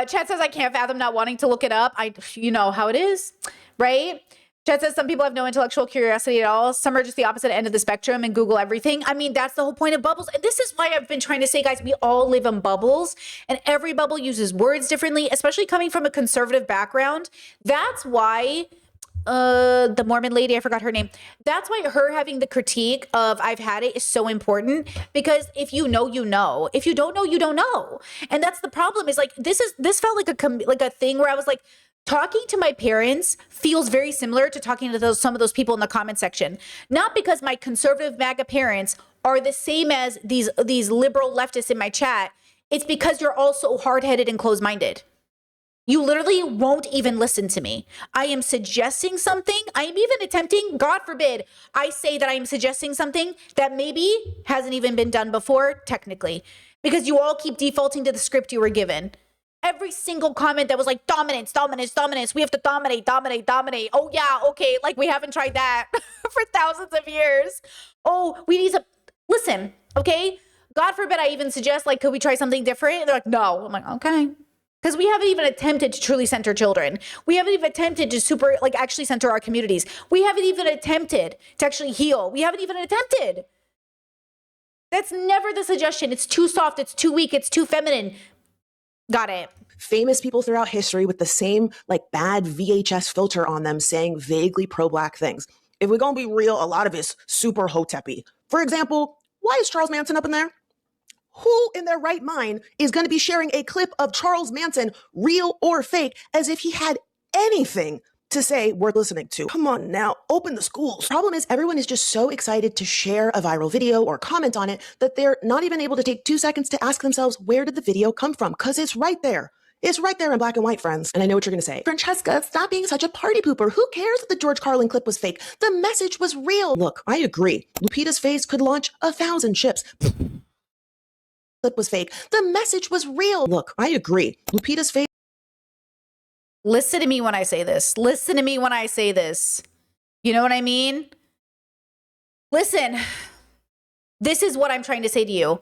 Chat says, I can't fathom not wanting to look it up. You know how it is, right? Chat says, some people have no intellectual curiosity at all. Some are just the opposite end of the spectrum and Google everything. I mean, that's the whole point of bubbles. And this is why I've been trying to say, guys, we all live in bubbles and every bubble uses words differently, especially coming from a conservative background. That's why the Mormon lady, I forgot her name. That's why her having the critique of I've had it is so important, because if you know, you know. If you don't know, you don't know. And that's the problem is like, this felt like a thing where I was like, talking to my parents feels very similar to talking to some of those people in the comment section. Not because my conservative MAGA parents are the same as these liberal leftists in my chat. It's because you're also hard-headed and closed-minded. You literally won't even listen to me. I am suggesting something. I am even attempting, God forbid, I say that I am suggesting something that maybe hasn't even been done before, technically, because you all keep defaulting to the script you were given. Every single comment that was like, dominance, dominance, dominance. We have to dominate, dominate, dominate. Oh, yeah, okay. Like, we haven't tried that for thousands of years. Oh, we need to listen, okay? God forbid I even suggest, like, could we try something different? And they're like, no. I'm like, okay. Because we haven't even attempted to truly center children. We haven't even attempted to actually center our communities. We haven't even attempted to actually heal. We haven't even attempted. That's never the suggestion. It's too soft. It's too weak. It's too feminine. Got it. Famous people throughout history with the same like bad VHS filter on them saying vaguely pro-black things. If we're going to be real, a lot of it's super hoteppy. For example, why is Charles Manson up in there? Who in their right mind is going to be sharing a clip of Charles Manson, real or fake, as if he had anything to say worth listening to? Come on now, open the schools. Problem is, everyone is just so excited to share a viral video or comment on it that they're not even able to take 2 seconds to ask themselves, where did the video come from? Because it's right there. It's right there in black and white, friends. And I know what you're going to say. Franchesca, stop being such a party pooper. Who cares if the George Carlin clip was fake? The message was real. Look, I agree. Lupita's face could launch 1,000 ships. Clip was fake. The message was real. Look, I agree. Lupita's face. Listen to me when I say this. Listen to me when I say this. You know what I mean? Listen, this is what I'm trying to say to you.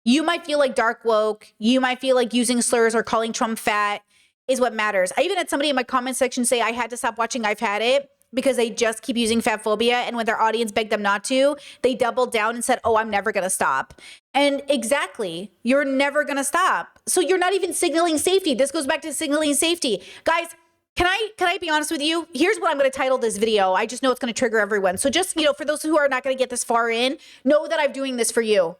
You might feel like dark woke. You might feel like using slurs or calling Trump fat is what matters. I even had somebody in my comment section say I had to stop watching I've Had It because they just keep using fat phobia. And when their audience begged them not to, they doubled down and said, oh, I'm never going to stop. And exactly, you're never going to stop. So you're not even signaling safety. This goes back to signaling safety. Guys, can I be honest with you? Here's what I'm going to title this video. I just know it's going to trigger everyone. So just, for those who are not going to get this far in, know that I'm doing this for you.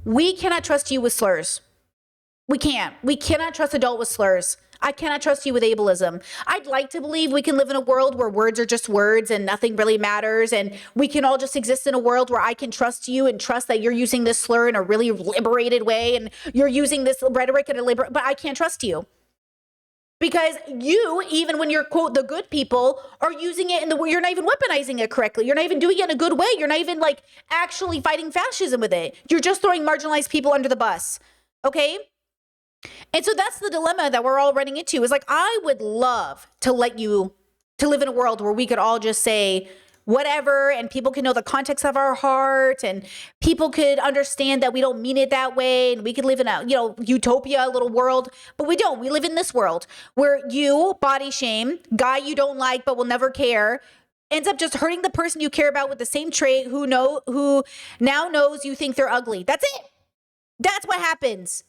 We cannot trust you with slurs. We can't. We cannot trust adult with slurs. I cannot trust you with ableism. I'd like to believe we can live in a world where words are just words and nothing really matters, and we can all just exist in a world where I can trust you and trust that you're using this slur in a really liberated way and you're using this rhetoric in a but I can't trust you. Because you, even when you're, quote, the good people, are using it in the way, you're not even weaponizing it correctly. You're not even doing it in a good way. You're not even like actually fighting fascism with it. You're just throwing marginalized people under the bus. Okay? And so that's the dilemma that we're all running into, is like, I would love to let you, to live in a world where we could all just say whatever, and people can know the context of our heart, and people could understand that we don't mean it that way, and we could live in a, utopia, a little world, but we don't. We live in this world where you body shame, guy you don't like but will never care, ends up just hurting the person you care about with the same trait who now knows you think they're ugly. That's it. That's what happens.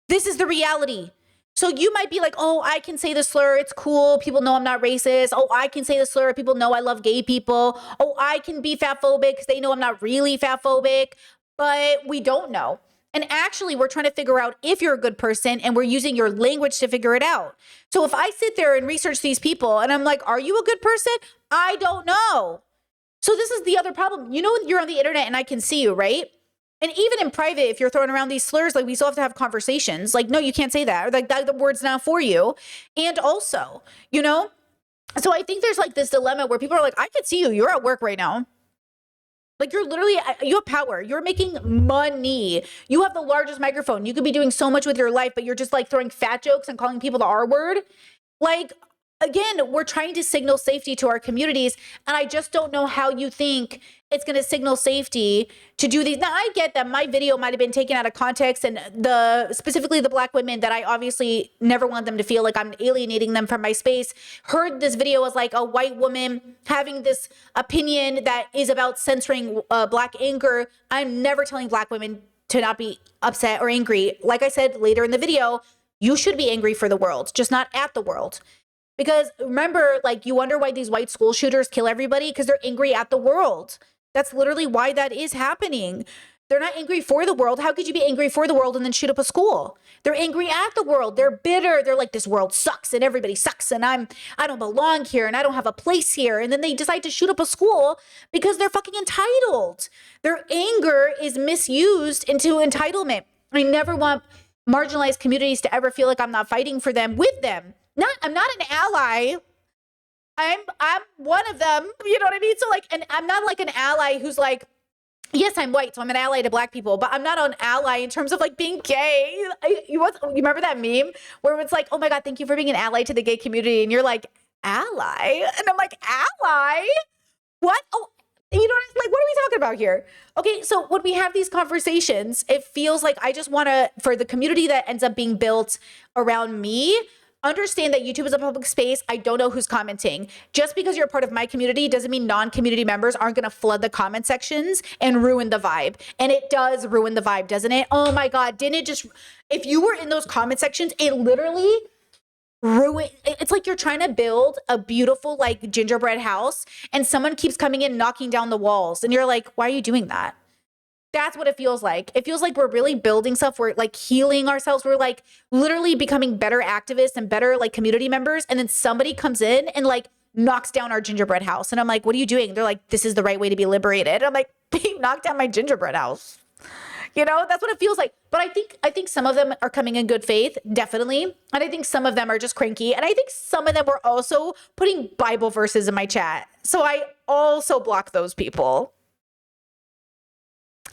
This is the reality. So you might be like, oh, I can say the slur. It's cool. People know I'm not racist. Oh, I can say the slur. People know I love gay people. Oh, I can be fatphobic because they know I'm not really fatphobic. But we don't know. And actually, we're trying to figure out if you're a good person, and we're using your language to figure it out. So if I sit there and research these people and I'm like, are you a good person? I don't know. So this is the other problem. You're on the internet and I can see you, right? And even in private, if you're throwing around these slurs, like, we still have to have conversations. Like, no, you can't say that. Or like, the word's not for you. And also, so I think there's like this dilemma where people are like, I can see you. You're at work right now. Like, you have power. You're making money. You have the largest microphone. You could be doing so much with your life, but you're just like throwing fat jokes and calling people the R word. Like, again, we're trying to signal safety to our communities. And I just don't know how you think it's going to signal safety to do these. Now, I get that my video might have been taken out of context, and specifically the Black women that I obviously never want them to feel like I'm alienating them from my space, heard this video as like a white woman having this opinion that is about censoring Black anger. I'm never telling Black women to not be upset or angry. Like I said later in the video, you should be angry for the world, just not at the world. Because remember, like, you wonder why these white school shooters kill everybody, because they're angry at the world. That's literally why that is happening. They're not angry for the world. How could you be angry for the world and then shoot up a school? They're angry at the world. They're bitter. They're like, this world sucks and everybody sucks and I don't belong here and I don't have a place here. And then they decide to shoot up a school because they're fucking entitled. Their anger is misused into entitlement. I never want marginalized communities to ever feel like I'm not fighting for them with them. I'm not an ally. I'm one of them. You know what I mean? So like, and I'm not like an ally who's like, yes, I'm white, so I'm an ally to Black people, but I'm not an ally in terms of like being gay. You remember that meme where it's like, oh my God, thank you for being an ally to the gay community. And you're like, ally? And I'm like, ally? What? Oh, like, what are we talking about here? Okay, so when we have these conversations, it feels like I just want to, for the community that ends up being built around me, understand that YouTube is a public space. I don't know who's commenting. Just because you're a part of my community doesn't mean non-community members aren't going to flood the comment sections and ruin the vibe. And it does ruin the vibe, doesn't it? Oh my God, didn't it just, if you were in those comment sections, it literally ruined. It's like you're trying to build a beautiful like gingerbread house and someone keeps coming in, knocking down the walls. And you're like, why are you doing that? That's what it feels like. It feels like we're really building stuff. We're like healing ourselves. We're like literally becoming better activists and better like community members. And then somebody comes in and like knocks down our gingerbread house. And I'm like, what are you doing? They're like, this is the right way to be liberated. And I'm like, they knocked down my gingerbread house. That's what it feels like. But I think some of them are coming in good faith, definitely. And I think some of them are just cranky. And I think some of them were also putting Bible verses in my chat. So I also block those people.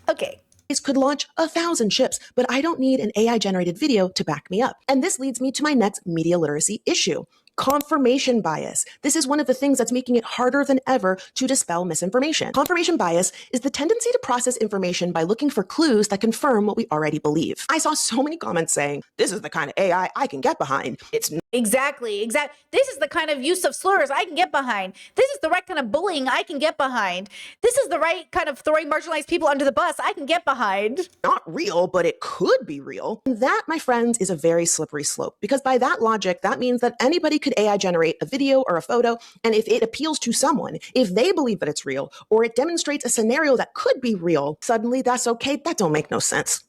Okay. Could launch 1,000 ships, but I don't need an AI-generated video to back me up. And this leads me to my next media literacy issue. Confirmation bias. This is one of the things that's making it harder than ever to dispel misinformation. Confirmation bias is the tendency to process information by looking for clues that confirm what we already believe. I saw so many comments saying, this is the kind of AI I can get behind. It's Exactly. This is the kind of use of slurs I can get behind. This is the right kind of bullying I can get behind. This is the right kind of throwing marginalized people under the bus I can get behind. Not real, but it could be real. And that, my friends, is a very slippery slope, because by that logic, that means that anybody could AI generate a video or a photo, and if it appeals to someone, if they believe that it's real, or it demonstrates a scenario that could be real, suddenly that's okay. That don't make no sense.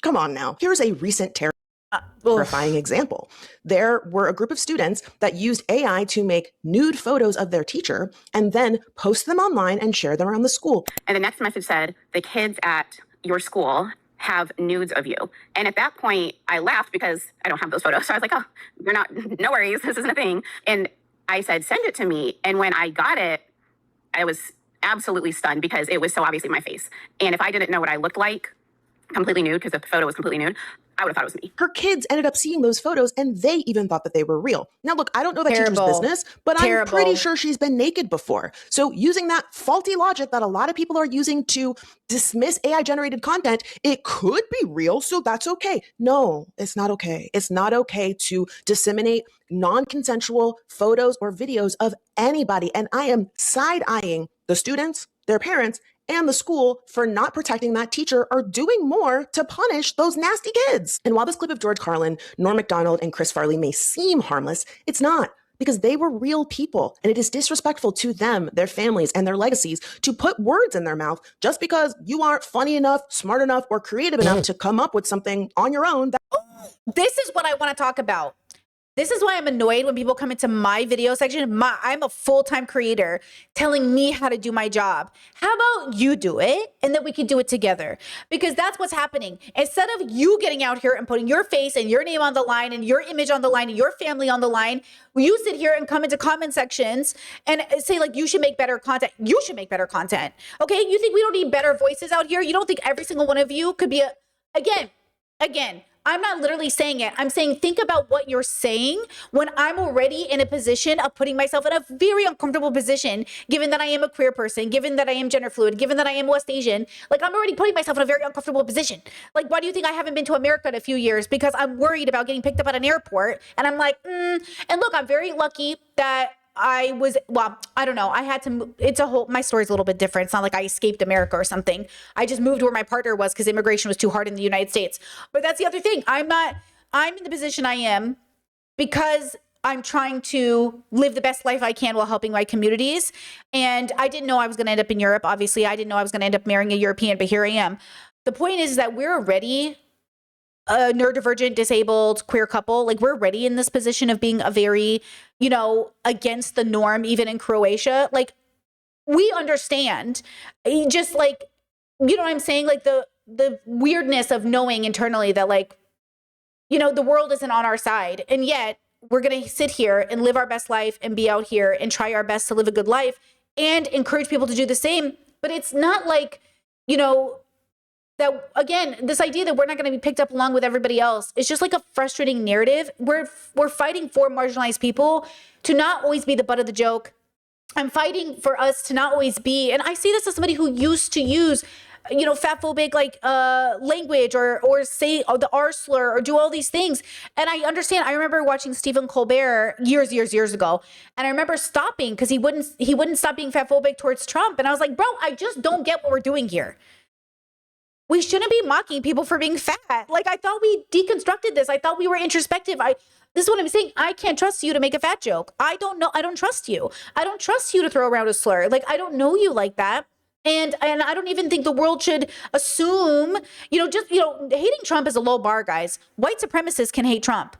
Come on now. Here's a recent terror. Terrifying example. There were a group of students that used AI to make nude photos of their teacher and then post them online and share them around the school. And the next message said, the kids at your school have nudes of you. And at that point, I laughed because I don't have those photos. So I was like, oh, they're not, no worries, this isn't a thing. And I said, send it to me. And when I got it, I was absolutely stunned because it was so obviously my face. And if I didn't know what I looked like, completely nude, because the photo was completely nude, I would have thought it was me. Her kids ended up seeing those photos and they even thought that they were real. Now, look, I don't know that teacher's business, but I'm pretty sure she's been naked before. So using that faulty logic that a lot of people are using to dismiss AI generated content, it could be real. So that's okay. No, it's not okay. It's not okay to disseminate non-consensual photos or videos of anybody. And I am side-eyeing the students, their parents, and the school for not protecting that teacher or doing more to punish those nasty kids. And while this clip of George Carlin, Norm Macdonald, and Chris Farley may seem harmless, it's not, because they were real people, and it is disrespectful to them, their families, and their legacies to put words in their mouth just because you aren't funny enough, smart enough, or creative enough to come up with something on your own. This is what I want to talk about. This is why I'm annoyed when people come into my video section. I'm a full-time creator telling me how to do my job. How about you do it and that we can do it together? Because that's what's happening. Instead of you getting out here and putting your face and your name on the line and your image on the line and your family on the line, you sit here and come into comment sections and say like, you should make better content. You should make better content. Okay, you think we don't need better voices out here? You don't think every single one of you could be again, I'm not literally saying it. I'm saying, think about what you're saying when I'm already in a position of putting myself in a very uncomfortable position, given that I am a queer person, given that I am gender fluid, given that I am West Asian. Like, I'm already putting myself in a very uncomfortable position. Like, why do you think I haven't been to America in a few years? Because I'm worried about getting picked up at an airport. And I'm like, And look, I'm very lucky that I don't know. I had to, my story's a little bit different. It's not like I escaped America or something. I just moved where my partner was because immigration was too hard in the United States. But that's the other thing. I'm in the position I am because I'm trying to live the best life I can while helping my communities. And I didn't know I was going to end up in Europe. Obviously, I didn't know I was going to end up marrying a European, but here I am. The point is that we're already a neurodivergent, disabled, queer couple. Like, we're already in this position of being a very, against the norm, even in Croatia. Like, we understand, just like, you know what I'm saying? Like, the weirdness of knowing internally that, like, the world isn't on our side. And yet we're going to sit here and live our best life and be out here and try our best to live a good life and encourage people to do the same. But it's not like, that, again, this idea that we're not going to be picked up along with everybody else is just like a frustrating narrative. We're fighting for marginalized people to not always be the butt of the joke. I'm fighting for us to not always be, and I see this as somebody who used to use, fatphobic language or say the R slur or do all these things. And I understand. I remember watching Stephen Colbert years ago, and I remember stopping because he wouldn't stop being fatphobic towards Trump. And I was like, bro, I just don't get what we're doing here. We shouldn't be mocking people for being fat. Like, I thought we deconstructed this. I thought we were introspective. This is what I'm saying. I can't trust you to make a fat joke. I don't know. I don't trust you. I don't trust you to throw around a slur. Like, I don't know you like that. And I don't even think the world should assume, hating Trump is a low bar, guys. White supremacists can hate Trump.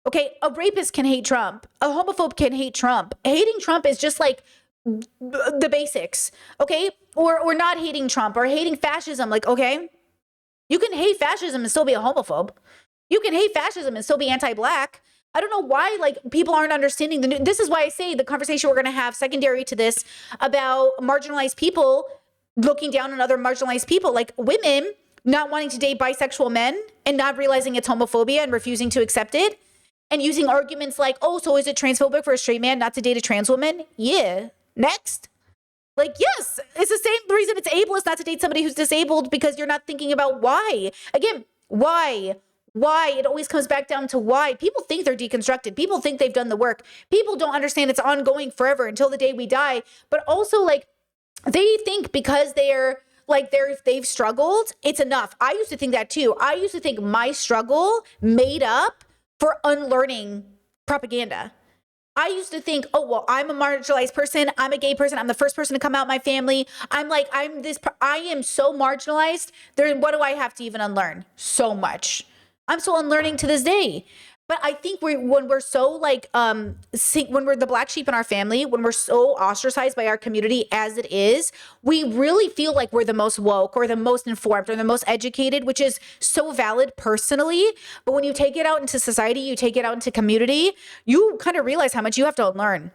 Okay, a rapist can hate Trump. A homophobe can hate Trump. Hating Trump is just like the basics, okay? Or not hating Trump or hating fascism. Like, okay, you can hate fascism and still be a homophobe. You can hate fascism and still be anti-black. I don't know why, like, people aren't understanding this is why I say the conversation we're going to have secondary to this about marginalized people looking down on other marginalized people, like women not wanting to date bisexual men and not realizing it's homophobia and refusing to accept it and using arguments like, oh, so is it transphobic for a straight man not to date a trans woman? Yeah. Next. Like, yes, it's the same reason it's ableist not to date somebody who's disabled, because you're not thinking about why. Again, why? It always comes back down to why. People think they're deconstructed. People think they've done the work. People don't understand it's ongoing forever until the day we die. But also, like, they think because they've struggled, it's enough. I used to think that too. I used to think my struggle made up for unlearning propaganda. I used to think, oh, well, I'm a marginalized person. I'm a gay person. I'm the first person to come out my family. I am so marginalized. What do I have to even unlearn? So much. I'm still unlearning to this day. But I think when we're so like, when we're the black sheep in our family, when we're so ostracized by our community as it is, we really feel like we're the most woke or the most informed or the most educated, which is so valid personally. But when you take it out into society, you take it out into community, you kind of realize how much you have to unlearn.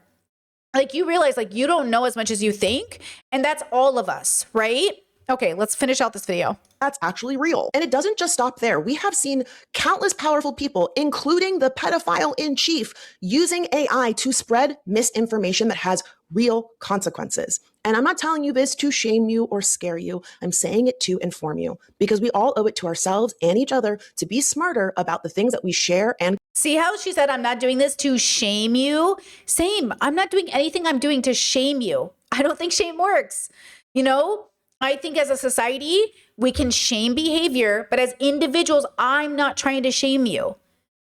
Like you realize like you don't know as much as you think. And that's all of us, right? Okay, let's finish out this video. That's actually real. And it doesn't just stop there. We have seen countless powerful people, including the pedophile in chief, using AI to spread misinformation that has real consequences. And I'm not telling you this to shame you or scare you. I'm saying it to inform you because we all owe it to ourselves and each other to be smarter about the things that we share and see how she said, I'm not doing this to shame you? Same. I'm not doing anything I'm doing to shame you. I don't think shame works. You know, I think as a society, we can shame behavior, but as individuals, I'm not trying to shame you.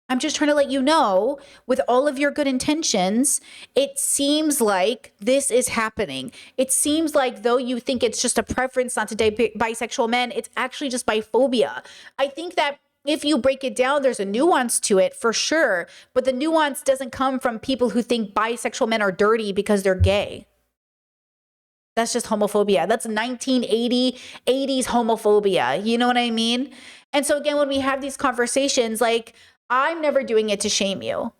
I'm just trying to let you know, with all of your good intentions, it seems like this is happening. It seems like though you think it's just a preference not to date bisexual men, it's actually just biphobia. I think that if you break it down, there's a nuance to it for sure, but the nuance doesn't come from people who think bisexual men are dirty because they're gay. That's just homophobia. That's 1980s homophobia. You know what I mean? And so again, when we have these conversations, like I'm never doing it to shame you.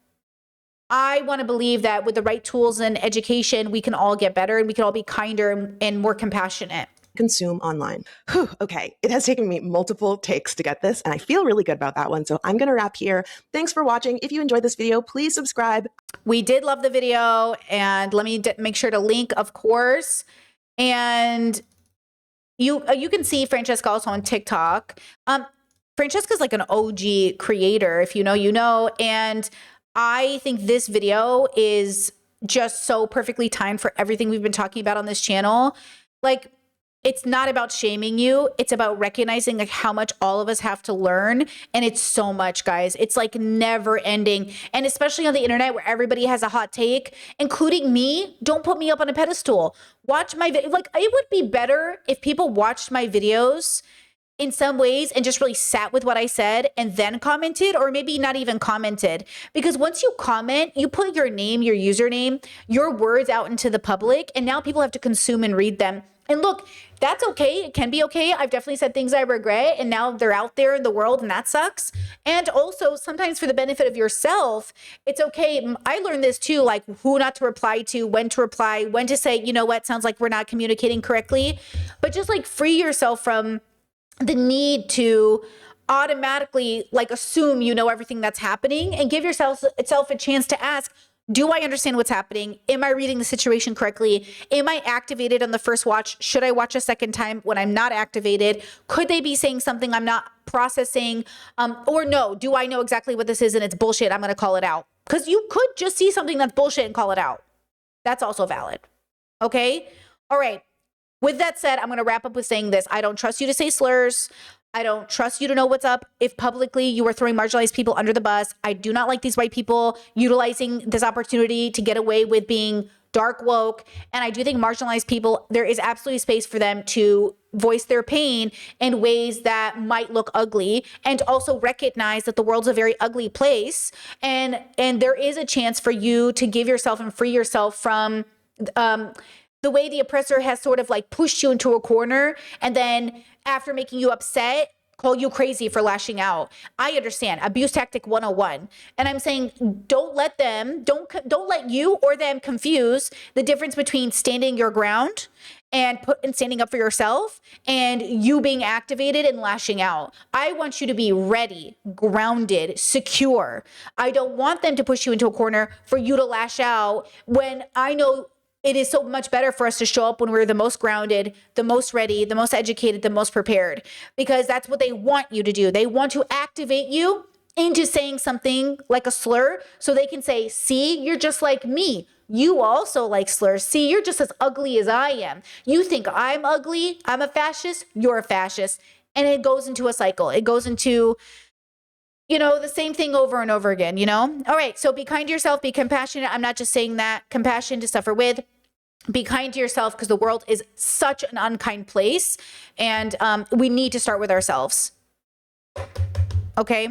I want to believe that with the right tools and education, we can all get better and we can all be kinder and more compassionate. consume online. Whew, okay, it has taken me multiple takes to get this, and I feel really good about that one. So I'm going to wrap here. Thanks for watching. If you enjoyed this video, please subscribe. We did love the video, and let me make sure to link, of course. And you can see Franchesca also on TikTok. Franchesca's like an OG creator. If you know, you know. And I think this video is just so perfectly timed for everything we've been talking about on this channel. Like, it's not about shaming you. It's about recognizing like how much all of us have to learn. And it's so much, guys. It's like never ending. And especially on the internet where everybody has a hot take, including me. Don't put me up on a pedestal. Watch my video. Like, it would be better if people watched my videos in some ways and just really sat with what I said and then commented, or maybe not even commented. Because once you comment, you put your name, your username, your words out into the public, and now people have to consume and read them. And look, that's okay. It can be okay. I've definitely said things I regret, and now they're out there in the world, and that sucks. And also, sometimes for the benefit of yourself, it's okay. I learned this too, like who not to reply to, when to say, you know what, sounds like we're not communicating correctly. But just like free yourself from the need to automatically like assume you know everything that's happening, and give yourself a chance to ask, do I understand what's happening? Am I reading the situation correctly? Am I activated on the first watch? Should I watch a second time when I'm not activated? Could they be saying something I'm not processing? Or no, do I know exactly what this is and it's bullshit? I'm going to call it out. Because you could just see something that's bullshit and call it out. That's also valid. Okay? All right. With that said, I'm going to wrap up with saying this. I don't trust you to say slurs. I don't trust you to know what's up if publicly you are throwing marginalized people under the bus. I do not like these white people utilizing this opportunity to get away with being dark woke. And I do think marginalized people, there is absolutely space for them to voice their pain in ways that might look ugly, and also recognize that the world's a very ugly place. And there is a chance for you to give yourself and free yourself from the way the oppressor has sort of like pushed you into a corner, and then after making you upset, call you crazy for lashing out. I understand. Abuse tactic 101. And I'm saying don't let you or them confuse the difference between standing your ground and standing up for yourself and you being activated and lashing out. I want you to be ready, grounded, secure. I don't want them to push you into a corner for you to lash out, when I know it is so much better for us to show up when we're the most grounded, the most ready, the most educated, the most prepared, because that's what they want you to do. They want to activate you into saying something like a slur so they can say, see, you're just like me. You also like slurs. See, you're just as ugly as I am. You think I'm ugly, I'm a fascist, you're a fascist. And it goes into a cycle. It goes into, the same thing over and over again, All right, so be kind to yourself, be compassionate. I'm not just saying that. Compassion to suffer with. Be kind to yourself, because the world is such an unkind place, and we need to start with ourselves. Okay?